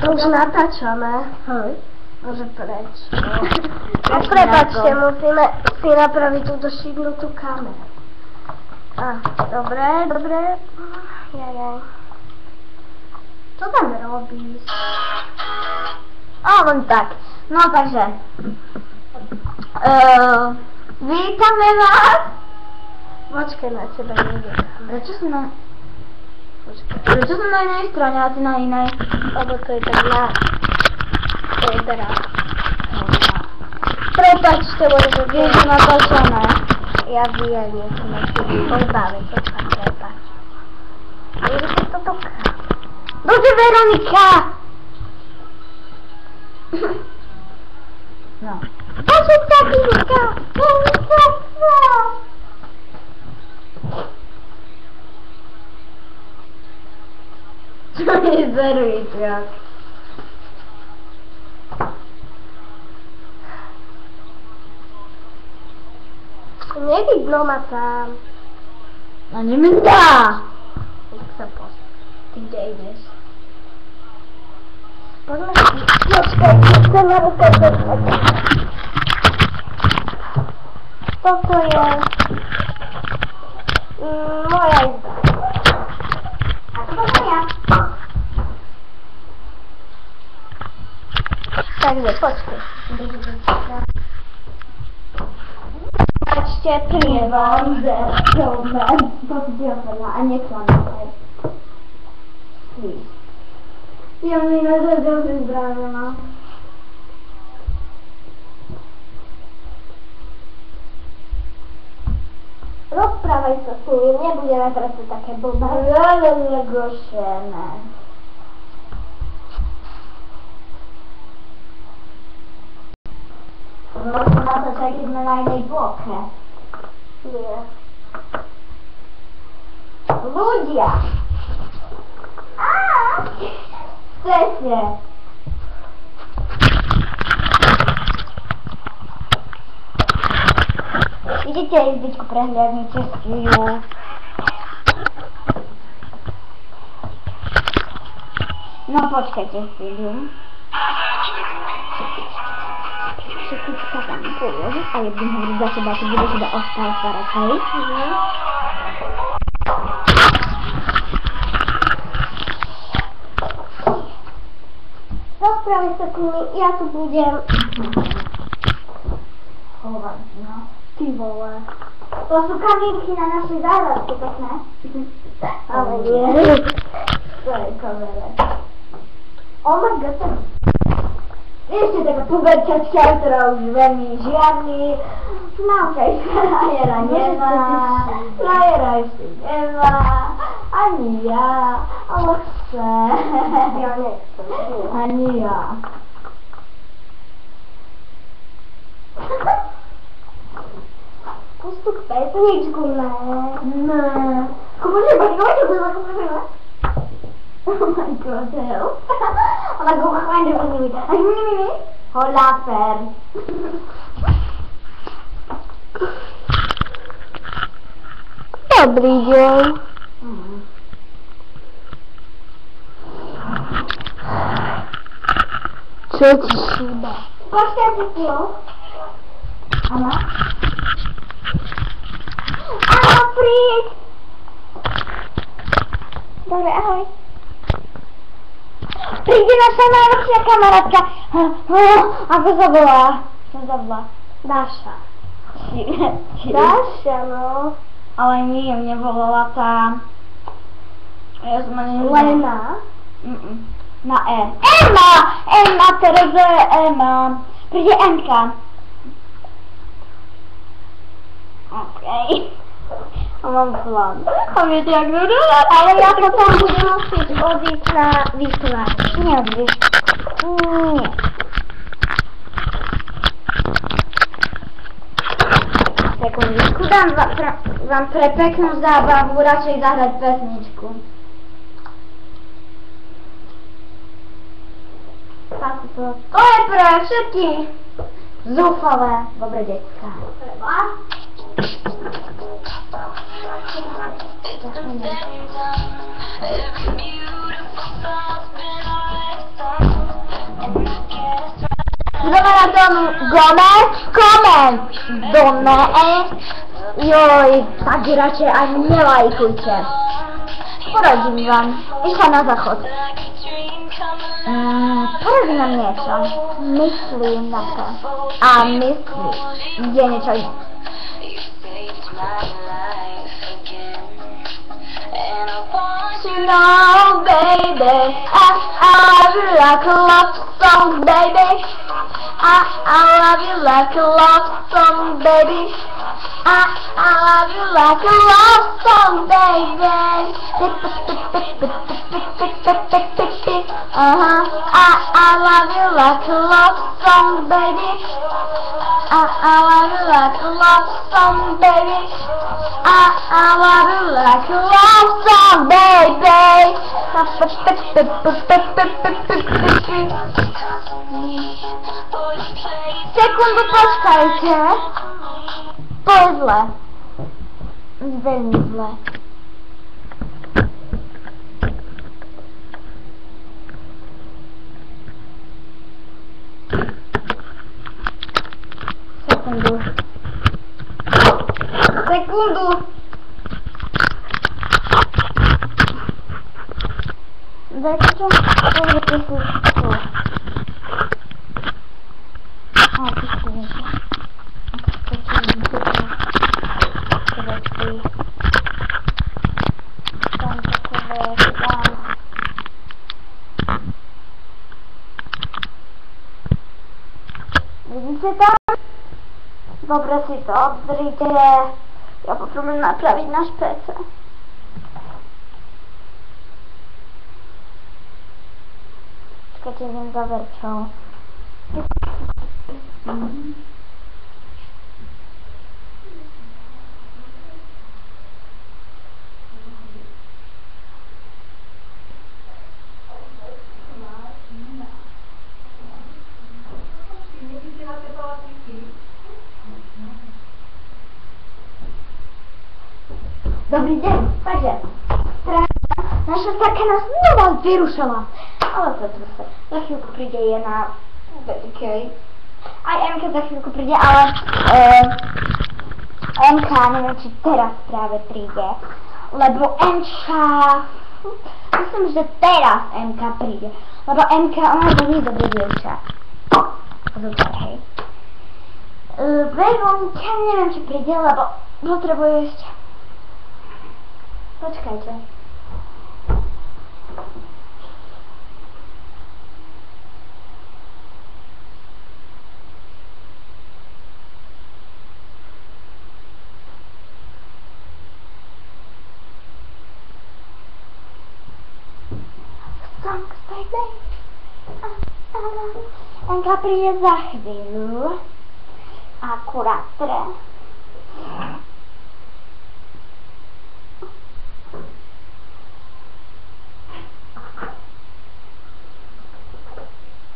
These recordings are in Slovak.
Už natáčame. Hej. Môže preč. Prepačte, musíme si napraviť túto šibnutú kameru. Dobre. Jajaj. Čo tam robíš? Len tak. No takže. Vítame vás. Počkaj, na teba nejde. Prečo som na inej strane a ty na inej? Lebo to je tak na... To je teraz. Prepačte, lebo Vieš, že natáčame. ja viem, niečo na chvíli pozbaviť. Prepač. Je to toka. Bože, Veronika! No. Bože, Veronika! Čo je Veronika? Nevidno ma tam. No nie dá! Jak sa post. Ty kde ideš? Poďme si. Počkaj, chcem na ruke. Toto je... moja izba. A to som ja. Takže počkaj. Patrzcie, pływam ze domem. Podbiorna, a nie kłamę. Ja mi na dobrze zbrana. Rozprawaj się z nimi, nie będziemy teraz takie blbane. Ale negosjemy. No to na to czekać na innej blokę. Nie. Ludzie! Chcecie! Idźcie izbičku prehľadnite ju. No počkajte chvíľu. Všetko tam položiť a ja budem hovoriť za teba, ty budeš iba ostal tvárať, hej? Rozprawaj sa s nimi, ja tu budem. Chovať, no. Ty vole. To sú kamínky na našej záhradke, pekné. Ale nie. To je kamera. Oh my god. Ešte taká puberťačka, ktorá už veľmi žiadny mávkaj frajera nemá, frajera ešte nemá, ani ja, ale chce. Ja nechcem. Ani ja. Postup pesničku, ne. Ne. Komuže, počkajte, komuže. Oh my god, help. Ona go behind me. Ay, mimi. Hola, Fer. Dobrý deň. Čo ti šíba? Počkajte chvíľu. Áno? Áno, príď. Dobre, ahoj. Príde naša najlepšia kamarátka. Ako sa volá? Čo sa volá? Dáša. Dáša? Dáša, no. Ale nie, mne volala tá... Ja som ani nevedela. Lena. Na E. Emma! Emma, teraz je Emma. Príde Emka. Okej. A mám plán. A viete, jak to dobrá? Ale ja potom budem musieť odísť na vysielač. Neodvíš. Nie. Sekundečku, dám vám pre peknú zábavu radšej zahrať pesničku. To je pre všetkých zúfalé dobré decká. Pre vás? Every beautiful thought's been already thought. Ideme na tomu Gome. Joj, tak radšej ani nelajkujte. Poradím vám. Išla na záchod. Poradím vám niečo. Myslím na to. A myslí je niečo iné. You know, baby, I love you like a love song, baby. I love you like a love song, baby. I love you like a love song, baby. I love you like a love song, baby. I love you like a love song, baby. I love you like a love song, baby. Sekundu, počkajte. To je zle. Veľmi zle. Sekundu. Dajte čo? Pozrite si tu. Pustite niečo. Vidíte to? Dobre si to obzrite. Ja potrebujem napraviť náš PC. Čakajte, idem za Verčou. Dobrý deň, takže naša starka nás znova vyrušila, ale toto sa za chvíľku príde jedna veľkej. Aj MK za chvíľku príde, ale MK neviem, či teraz práve príde, lebo myslím, že teraz MK príde, lebo MK, ona to nie je dobrý dievča. Zúčaj, hej. Veronka, neviem, či príde, lebo potrebuje ešte. Počkajte. Songs, baby. Enka príde za chvíľu. Akurát teraz.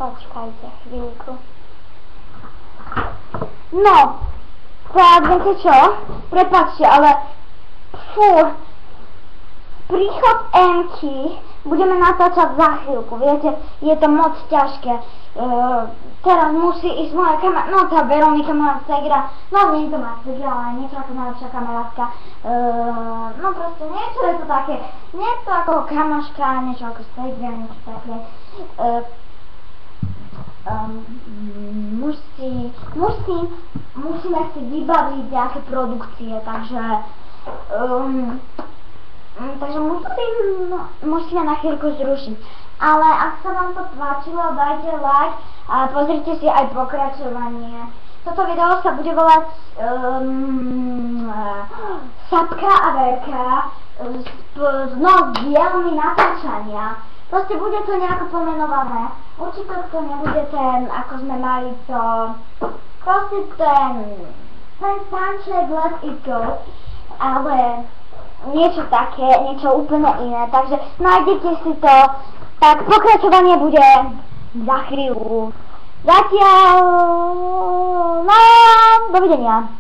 Počkajte chvíľku. No, tak viete čo? Prepáčte, ale príchod Emky budeme natáčať za chvíľku, viete, je to moc ťažké. Teraz musí ísť moja kamera, no tá Veronika, moja segra, no nie je to moja segra, ale niečo ako najlepšia kamarátka. No proste niečo je to také, nie je to ako kamoška, niečo ako segra, niečo také. Musíme si vybaviť nejaké produkcie, takže musíme na chvíľku zrušiť. Ale ak sa vám to páčilo, dajte like a pozrite si aj pokračovanie. Toto video sa bude volať Sapka a Verka s dielmi natáčania. Proste bude to nejako pomenované. Určite to nebude ten, ako sme mali to, proste ten soundtrack Let It Go, ale niečo také, niečo úplne iné, takže nájdete si to, tak pokračovanie bude za chvíľu. Zatiaľ, no, dovidenia.